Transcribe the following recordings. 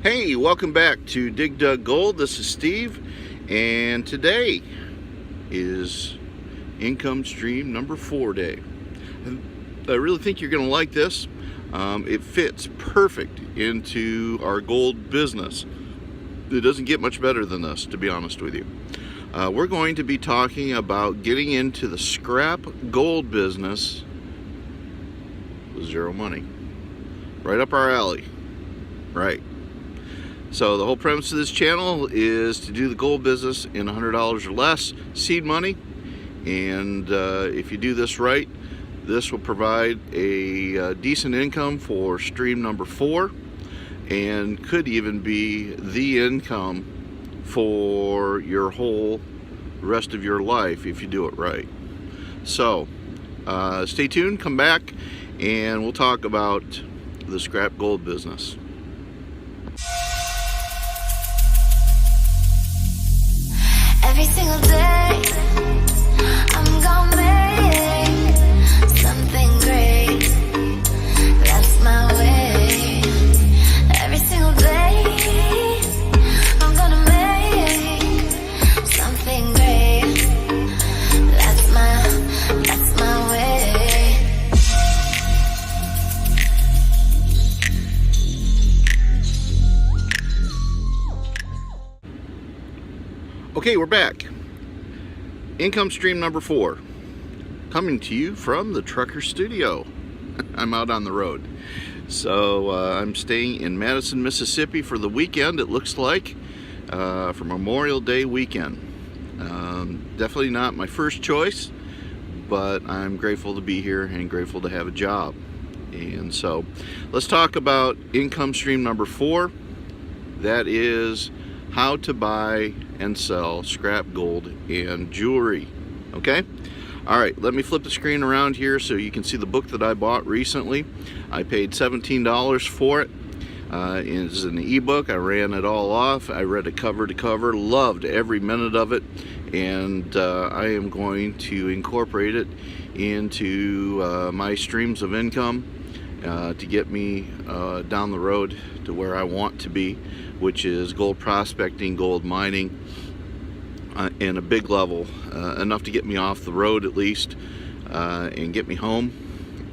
Hey, welcome back to Dig Dug Gold. This is Steve, and today is income stream number 4 day. I really think you're going to like this. It fits perfect into our gold business. It doesn't get much better than this, to be honest with you. We're going to be talking about getting into the scrap gold business with zero money. Right up our alley. Right. So the whole premise of this channel is to do the gold business in $100 or less, seed money, and if you do this right, this will provide a decent income for stream number 4, and could even be the income for your whole rest of your life if you do it right. So stay tuned, come back, and we'll talk about the scrap gold business. Every single day, I'm gonna make something great. That's my way. Every single day, I'm gonna make something great. That's my way. Okay, we're back. Income stream number 4, coming to you from the Trucker Studio. I'm out on the road. So I'm staying in Madison, Mississippi for the weekend, it looks like, for Memorial Day weekend. Definitely not my first choice, but I'm grateful to be here and grateful to have a job. And so let's talk about income stream number 4. That is how to buy and sell scrap gold and jewelry. Okay? Alright, let me flip the screen around here so you can see the book that I bought recently. I paid $17 for it. It's an ebook. I ran it all off. I read it cover to cover, loved every minute of it, and I am going to incorporate it into my streams of income to get me down the road to where I want to be, which is gold prospecting, gold mining, in a big level, enough to get me off the road at least, and get me home,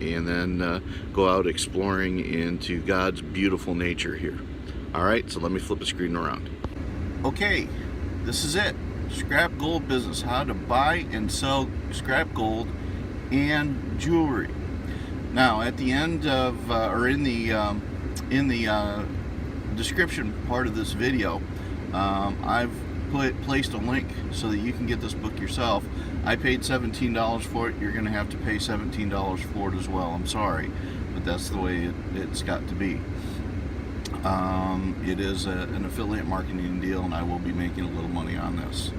and then go out exploring into God's beautiful nature here. Alright, so let me flip the screen around. Okay, this is it. Scrap gold business, how to buy and sell scrap gold and jewelry. Now, at the end of, or in the description part of this video, I've placed a link so that you can get this book yourself. I paid $17 for it. You're going to have to pay $17 for it as well. I'm sorry, but that's the way it's got to be. It is an affiliate marketing deal, and I will be making a little money on this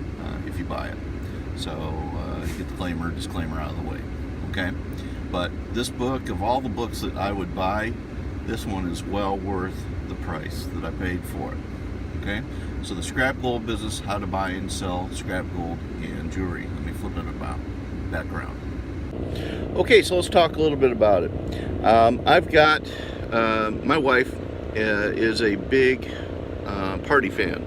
if you buy it. So get the disclaimer out of the way. Okay? But this book, of all the books that I would buy, this one is well worth the price that I paid for it. Okay? So the scrap gold business, how to buy and sell scrap gold and jewelry. Let me flip it about background. Okay, so let's talk a little bit about it. I've got, my wife is a big party fan.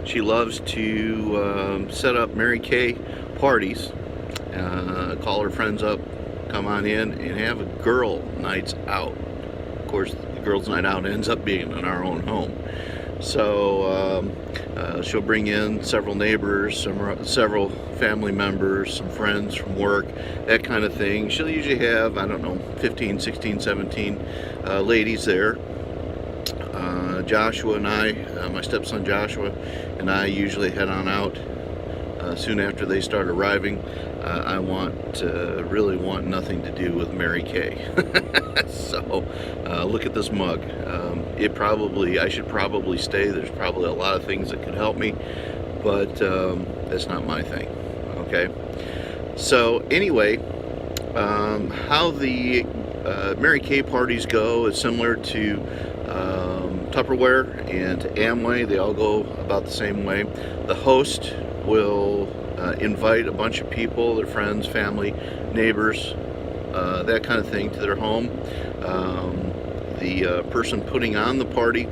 She loves to set up Mary Kay parties, call her friends up, come on in, and have a girl nights out. Of course, the girls' night out ends up being in our own home. So she'll bring in several neighbors, several family members, some friends from work, that kind of thing. She'll usually have, I don't know, 15, 16, 17 ladies there. Joshua and I, my stepson Joshua and I usually head on out soon after they start arriving. I really want nothing to do with Mary Kay. So look at this mug. I should probably stay. There's probably a lot of things that could help me, but that's not my thing. Okay. So anyway, how the Mary Kay parties go is similar to Tupperware and Amway. They all go about the same way. The host will invite a bunch of people, their friends, family, neighbors, that kind of thing, to their home. The person putting on the party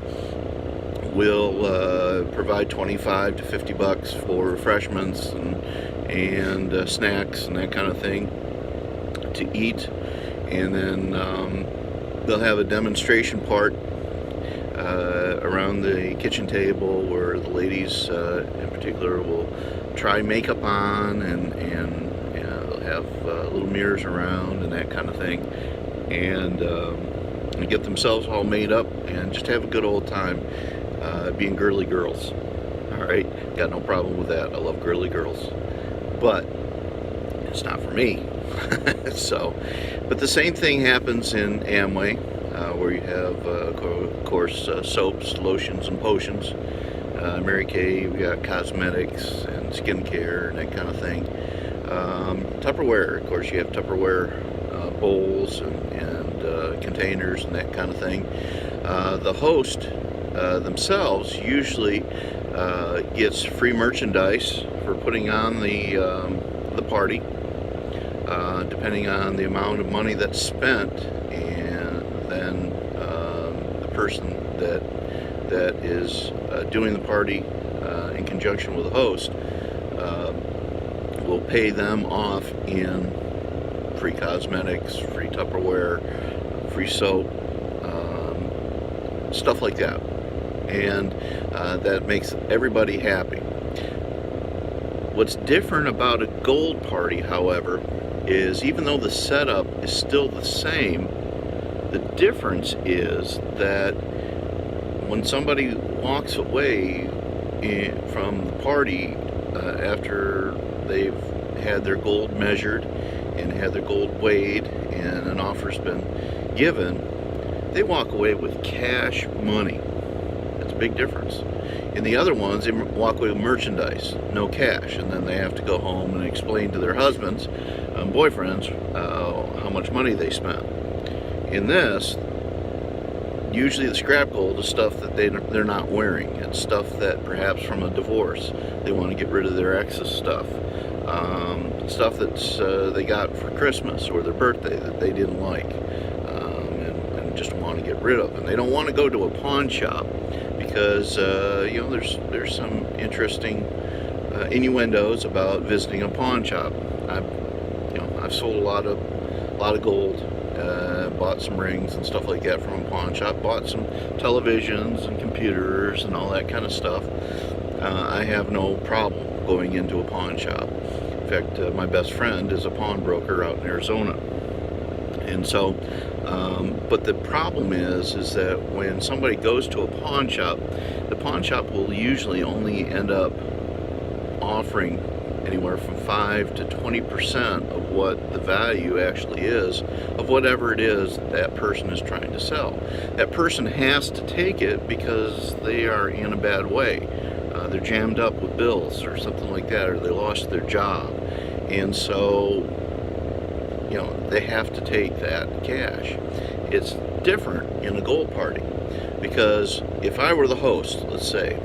will provide 25 to 50 bucks for refreshments and snacks and that kind of thing to eat, and then they'll have a demonstration part around the kitchen table where the ladies in particular will try makeup on, and they'll have little mirrors around and that kind of thing, and get themselves all made up and just have a good old time being girly girls. All right, got no problem with that. I love girly girls, but it's not for me. So, but the same thing happens in Amway, where you have, of course, soaps, lotions, and potions. Mary Kay, we got cosmetics and skincare and that kind of thing. Tupperware, of course, you have Tupperware bowls and containers and that kind of thing. The host themselves usually gets free merchandise for putting on the party, depending on the amount of money that's spent, and then the person that is doing the party in conjunction with the host will pay them off in free cosmetics, free Tupperware, free soap, stuff like that, and that makes everybody happy. What's different about a gold party, however, is even though the setup is still the same, the difference is that when somebody walks away from the party after they've had their gold measured and had their gold weighed and an offer's been given, they walk away with cash money. That's a big difference. In the other ones, they walk away with merchandise, no cash, and then they have to go home and explain to their husbands and boyfriends how much money they spent. In this, usually the scrap gold is stuff that they're not wearing. It's stuff that perhaps from a divorce they want to get rid of their ex's stuff. Stuff that's they got for Christmas or their birthday that they didn't like, and just want to get rid of. And they don't want to go to a pawn shop because there's some interesting innuendos about visiting a pawn shop. I've sold a lot of gold, bought some rings and stuff like that from a pawn shop, bought some televisions and computers and all that kind of stuff. I have no problem going into a pawn shop. In fact, my best friend is a pawnbroker out in Arizona. And so, but the problem is that when somebody goes to a pawn shop, the pawn shop will usually only end up offering anywhere from 5 to 20% of what the value actually is of whatever it is that person is trying to sell. That person has to take it because they are in a bad way. They're jammed up with bills or something like that, or they lost their job, and so they have to take that cash. It's different in a gold party, because if I were the host, let's say,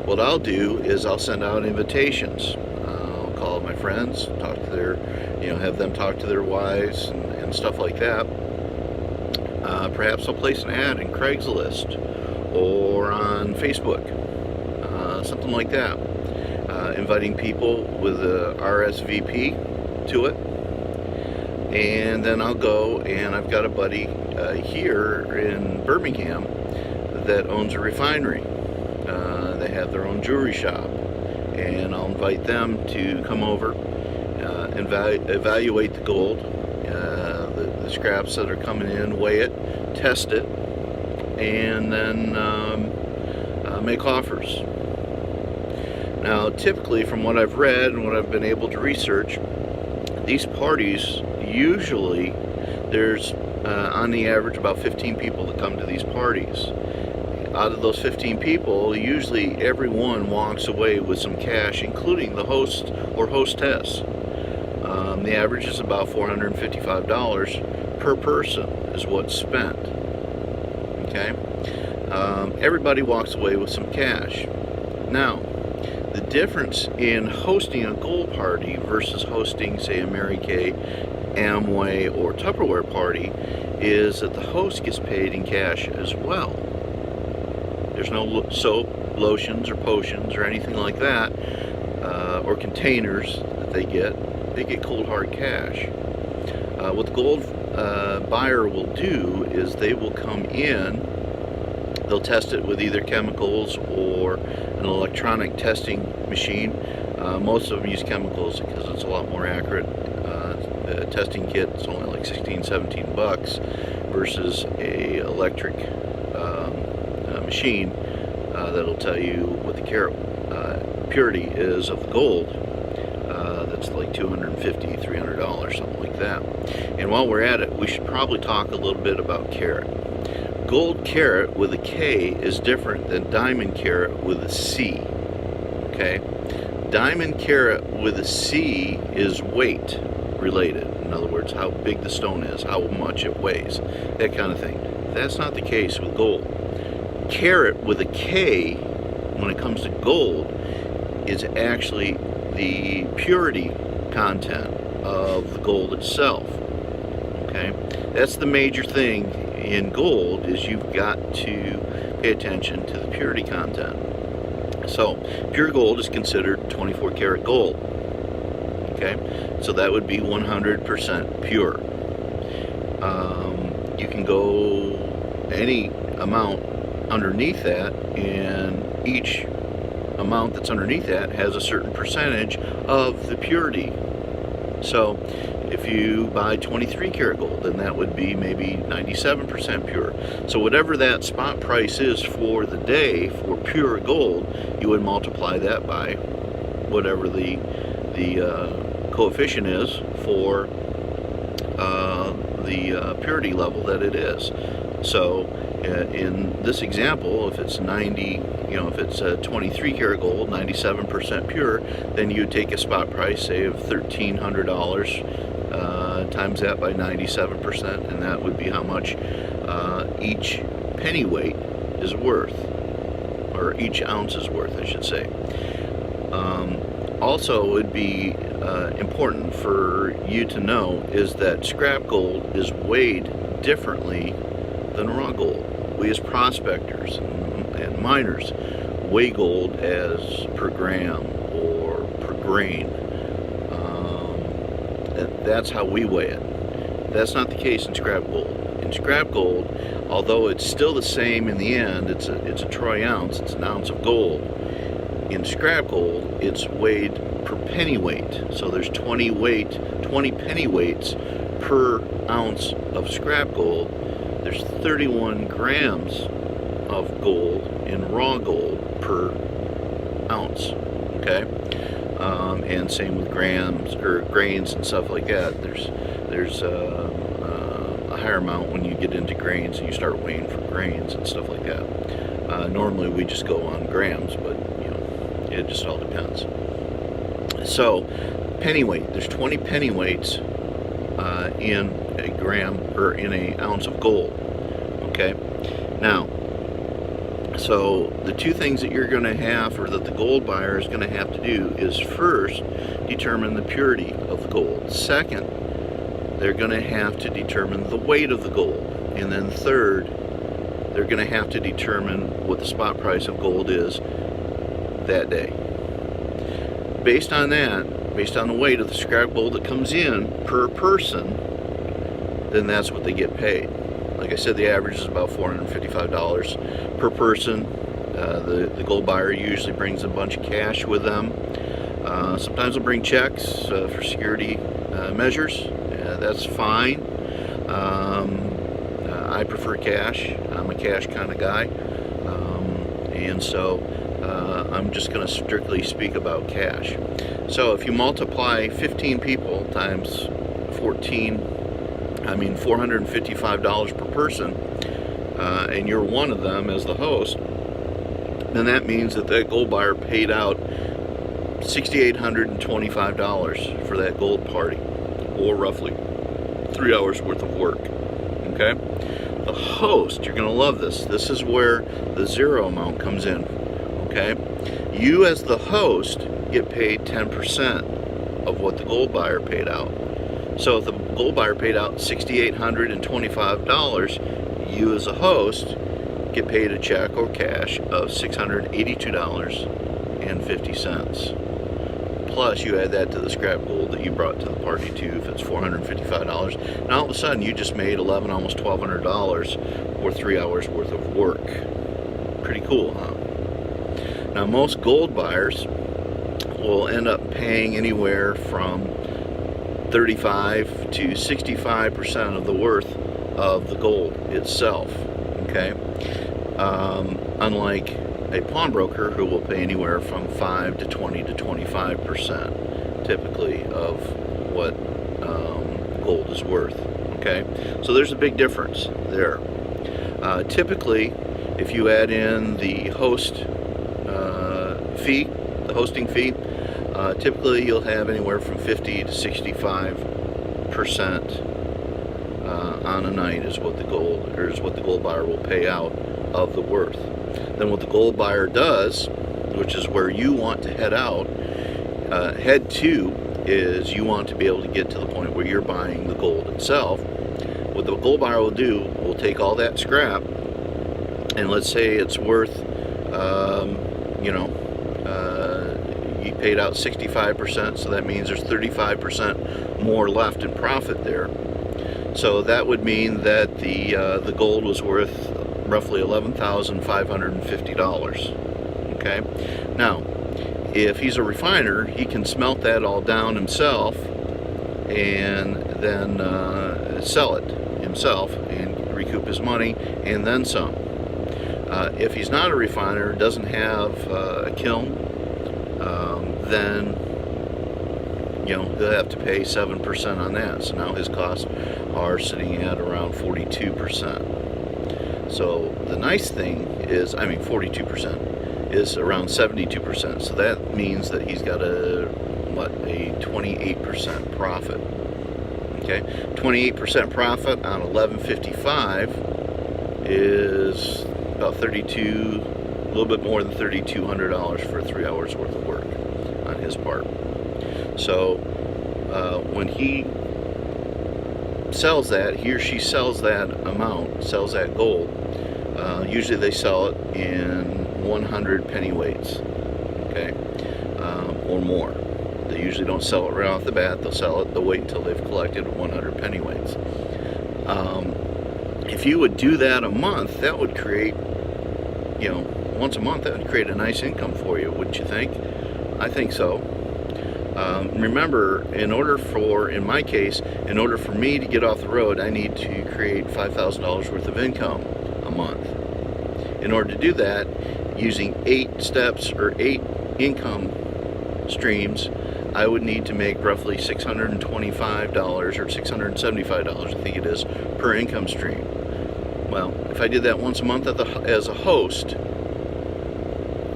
what I'll do is I'll send out invitations. I'll call my friends, talk to their, have them talk to their wives and stuff like that. Perhaps I'll place an ad in Craigslist or on Facebook, something like that, inviting people with a RSVP to it. And then I'll go, and I've got a buddy here in Birmingham that owns a refinery. They have their own jewelry shop, and I'll invite them to come over and evaluate the gold, the scraps that are coming in, weigh it, test it, and then make offers. Now, typically, from what I've read and what I've been able to research, these parties, usually there's on the average about 15 people that come to these parties. Out of those 15 people, usually everyone walks away with some cash, including the host or hostess. The average is about $455 per person is what's spent. Okay? Everybody walks away with some cash. Now, the difference in hosting a gold party versus hosting, say, a Mary Kay, Amway, or Tupperware party is that the host gets paid in cash as well. There's no soap, lotions, or potions, or anything like that, or containers that they get. They get cold hard cash. What the gold buyer will do is they will come in, they'll test it with either chemicals or an electronic testing machine. Most of them use chemicals because it's a lot more accurate. A testing kit is only like 16-17 bucks versus a electric machine that'll tell you what the carat purity is of the gold. That's like $250, $300, something like that. And while we're at it, we should probably talk a little bit about carat. Gold carat with a K is different than diamond carat with a C. Okay? Diamond carat with a C is weight related. In other words, how big the stone is, how much it weighs, that kind of thing. That's not the case with gold. Carat with a K, when it comes to gold, is actually the purity content of the gold itself. Okay, that's the major thing in gold, is you've got to pay attention to the purity content. So pure gold is considered 24 karat gold. Okay, so that would be 100% pure. You can go any amount underneath that, and each amount that's underneath that has a certain percentage of the purity. So if you buy 23 karat gold, then that would be maybe 97% pure. So whatever that spot price is for the day for pure gold, you would multiply that by whatever the coefficient is for the purity level that it is. So in this example, if it's 23 karat gold, 97% pure, then you would take a spot price, say, of $1,300, times that by 97%, and that would be how much each pennyweight is worth, or each ounce is worth, I should say. Also, it would be important for you to know is that scrap gold is weighed differently than raw gold. We as prospectors and miners weigh gold as per gram or per grain. That's how we weigh it. That's not the case in scrap gold. In scrap gold, although it's still the same in the end, it's a troy ounce, it's an ounce of gold. In scrap gold, it's weighed per pennyweight. So there's 20 pennyweights per ounce of scrap gold. There's 31 grams of gold in raw gold per ounce. Okay, and same with grams or grains and stuff like that. There's a higher amount when you get into grains and you start weighing for grains and stuff like that. Normally we just go on grams, but it just all depends. So pennyweight, there's 20 pennyweights in a gram or in an ounce of gold. Okay, now, so the two things that you're going to have, or that the gold buyer is going to have to do, is first determine the purity of the gold. Second, they're going to have to determine the weight of the gold, and then third, they're going to have to determine what the spot price of gold is that day. Based on that, based on the weight of the scrap gold that comes in per person, then that's what they get paid. Like I said, the average is about $455 per person. The gold buyer usually brings a bunch of cash with them. Sometimes they'll bring checks for security measures. That's fine. I prefer cash. I'm a cash kind of guy. And so I'm just going to strictly speak about cash. So if you multiply 15 people times 455 per person, and you're one of them as the host, then that means that gold buyer paid out $6,825 for that gold party, or roughly 3 hours worth of work. Okay? The host, you're going to love this. This is where the zero amount comes in. Okay? You as the host get paid 10% of what the gold buyer paid out. So if the gold buyer paid out $6,825, you as a host get paid a check or cash of $682.50. Plus, you add that to the scrap gold that you brought to the party too, if it's $455. Now all of a sudden, you just made $1,100, almost $1,200 or 3 hours worth of work. Pretty cool, huh? Now, most gold buyers will end up paying anywhere from 35 to 65% of the worth of the gold itself. Okay, unlike a pawnbroker who will pay anywhere from 5 to 20 to 25% typically of what gold is worth. Okay, so there's a big difference there. Typically, if you add in the hosting fee, typically you'll have anywhere from 50 to 65% on a night is what the gold buyer will pay out of the worth. Then what the gold buyer does, which is where you want to head to, is you want to be able to get to the point where you're buying the gold itself. What the gold buyer will do, will take all that scrap, and let's say it's worth, you paid out 65%, so that means there's 35% more left in profit there. So that would mean that the gold was worth roughly $11,550. Okay. Now, if he's a refiner, he can smelt that all down himself and then sell it himself and recoup his money and then some. If he's not a refiner, doesn't have a kiln, then he'll have to pay 7% on that. So now his costs are sitting at around 42%. So the nice thing is, 42% is around 72%. So that means that he's got a 28% profit. Okay, 28% profit on 1155 is about a little bit more than $3,200 for 3 hours worth of work on his part. So when he sells that, he or she sells that amount, sells that gold, usually they sell it in 100 pennyweights, okay, or more. They usually don't sell it right off the bat. They'll wait until they've collected 100 pennyweights. If you would do that a month, that would create, once a month, that would create a nice income for you, wouldn't you think? I think so. Remember, in my case, in order for me to get off the road, I need to create $5,000 worth of income a month. In order to do that, using 8 steps or 8 income streams, I would need to make roughly $625 or $675, I think it is, per income stream. Well, if I did that once a month as a host,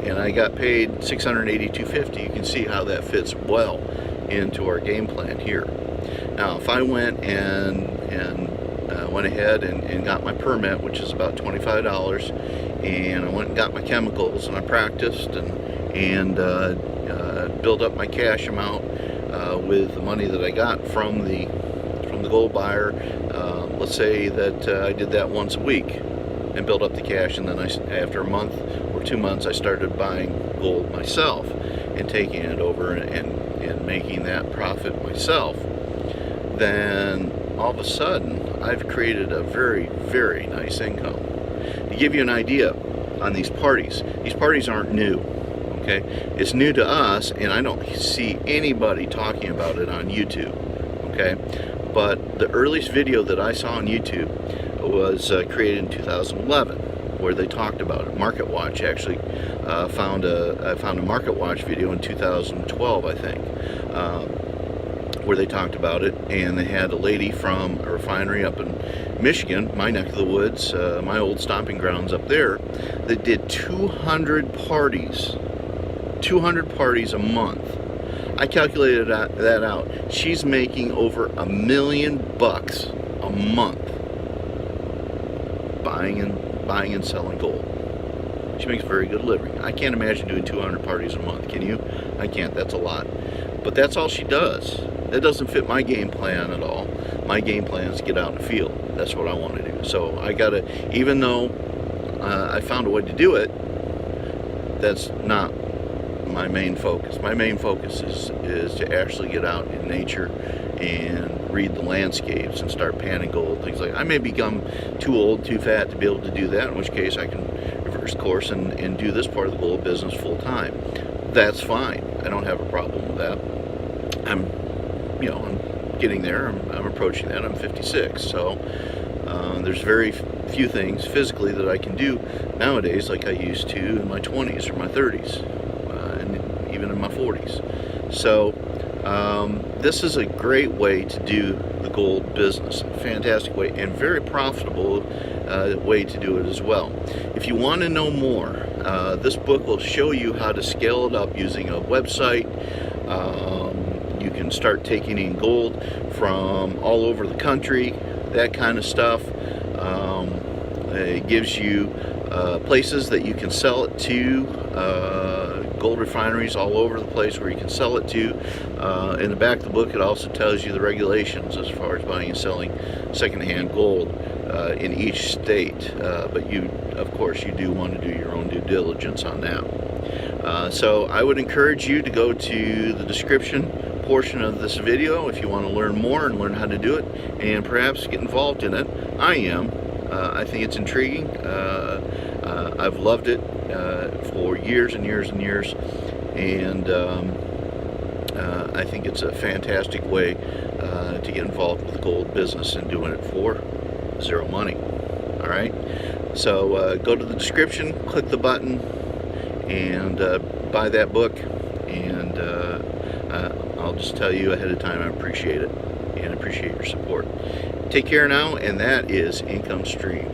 and I got paid $682.50, you can see how that fits well into our game plan here. Now, if I went went ahead and got my permit, which is about $25, and I went and got my chemicals, and I practiced and built up my cash amount with the money that I got from the gold buyer. Let's say that I did that once a week and built up the cash, and then after a month or 2 months, I started buying gold myself and taking it over and making that profit myself. Then all of a sudden, I've created a very, very nice income. To give you an idea on these parties aren't new. Okay, it's new to us, and I don't see anybody talking about it on YouTube. Okay, but the earliest video that I saw on YouTube was created in 2011, where they talked about it. Market Watch actually found a Market Watch video in 2012, I think, where they talked about it, and they had a lady from a refinery up in Michigan, my neck of the woods, my old stomping grounds up there, that did 200 parties a month. I calculated that out. She's making over $1 million a month buying and selling gold. She makes a very good living. I can't imagine doing 200 parties a month. Can you? I can't. That's a lot. But that's all she does. That doesn't fit my game plan at all. My game plan is to get out in the field. That's what I want to do. So I gotta, even though I found a way to do it. That's not my main focus. My main focus is to actually get out in nature and read the landscapes and start panning gold, things like that. I may become too old, too fat to be able to do that, in which case I can reverse course and do this part of the gold business full time. That's fine. I don't have a problem with that. I'm getting there. I'm approaching that. I'm 56, so there's very few things physically that I can do nowadays like I used to in my 20s or my 30s, and even in my 40s. So this is a great way to do the gold business. A fantastic way, and very profitable way to do it as well. If you want to know more, this book will show you how to scale it up using a website. You can start taking in gold from all over the country, that kind of stuff. It gives you places that you can sell it to, gold refineries all over the place where you can sell it to. In the back of the book, it also tells you the regulations as far as buying and selling secondhand gold in each state. But you, of course, you do want to do your own due diligence on that. So I would encourage you to go to the description portion of this video if you want to learn more and learn how to do it and perhaps get involved in it. I am. I think it's intriguing. I've loved it for years and years and years, and I think it's a fantastic way to get involved with the gold business and doing it for zero money. All right, so go to the description, click the button, and buy that book, and I'll just tell you ahead of time I appreciate it and appreciate your support. Take care now, and that is Income Stream.